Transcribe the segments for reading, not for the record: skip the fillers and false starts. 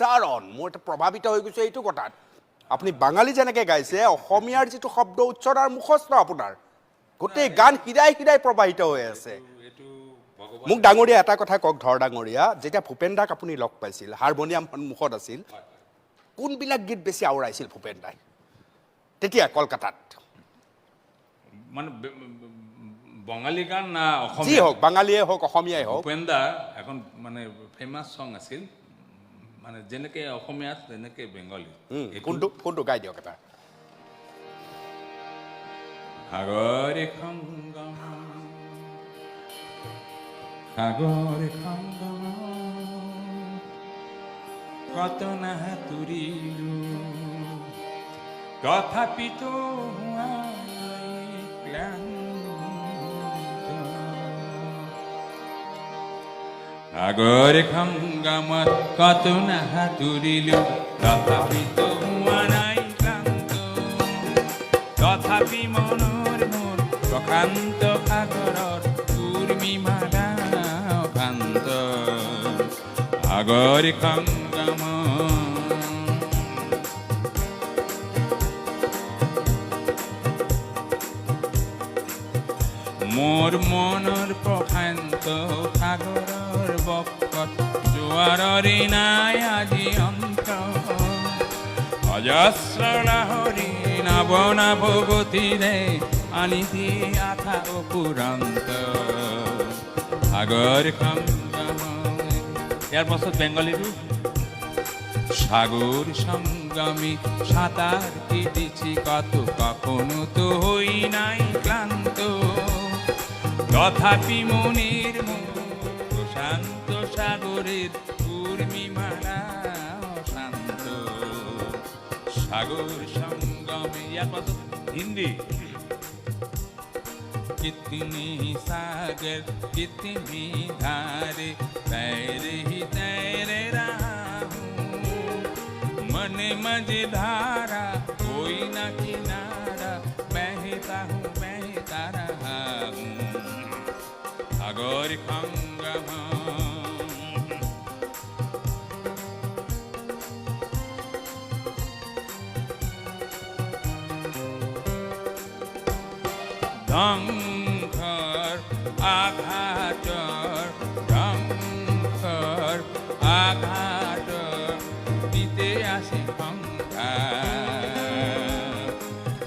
উচ্চাৰণ মোৰ এটা প্ৰভাৱিত হৈ গৈছে এইটো কথাত আপুনি বাঙালী যেনেকৈ গাইছে অসমীয়াৰ যিটো শব্দ উচ্চাৰণ মুখস্থ আপোনাৰ গোটেই গান হৃদয় হৃদয় প্ৰবাহিত হৈ আছে মোক ডাঙৰীয়া এটা কথা কওক ধৰ ডাঙৰীয়া যেতিয়া ভূপেন দাক আপুনি লগ পাইছিল হাৰমনিয়াম সন্মুখত আছিল কোনবিলাক গীত বেছি আওৰাইছিল ভূপেন দাই তেতিয়া কলকাতাত মানে বঙালী গান না অসমীয়া যি হোক বাঙালীয়ে হোক অসমীয়াই হোক ভূপেন দা এখন মানে ফেমাছ সং আছিল মানে যেনেকে অসমীয়াত তেনেকে বেংগলী কোনটো গাই দিয়ক এটা সাগৰে সংগম সাগৰে সংগম কত না তুৰিলো তথাপিতো সাগৰে সংগমত কত না তুৰিলো তথাপিতো হোৱা নাই ক্লান্ত তথাপি মনৰ মোৰ প্ৰশান্ত সাগৰৰ উৰ্মিমালা অশান্ত সাগৰে সংগম মোৰ মনৰ প্ৰশান্ত সাগৰৰ বক্ষত জোৱাৰৰে নাই আজি অন্ত অজস্ৰ লাহৰী নাৱ নাৱ গতিৰে আনি দিয়ে আঠা অপুৰান্ত সাগৰ সংগম ইয়াৰ পাছত বেংগলীটো সাগর সংগমে সাঁতার কেটেছি কত কখনো তো হই নাই ক্লান্ত তথাপি মনের প্রশান্ত সাগরের উর্মিমালা শান্ত সাগর সংগমে হিন্দি कितनी सागर कितनी धारे तैरे ही तैरे रहा हूँ मन मझधारा कोई ना किनारा बहता रहा हूँ सागर संगम ধ্বংসৰ আঘাতৰ ধ্বংসৰ আঘাতৰ দিতে আছে সংঘাত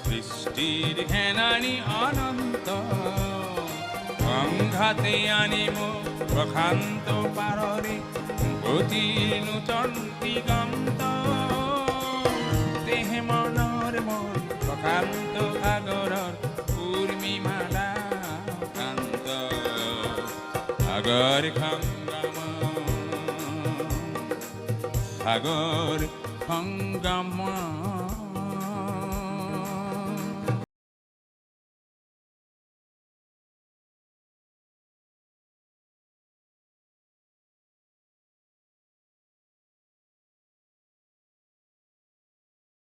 সৃষ্টিৰ হেনানি অনন্ত সংঘাতে আনিব প্ৰশান্ত পাৰৰে গতিৰ নূতন দিগন্ত দেহে মনৰ মন প্ৰশান্ত সাগৰৰ উৰ্মিমালা শান্ত সাগৰ সংগম সাগৰ সংগম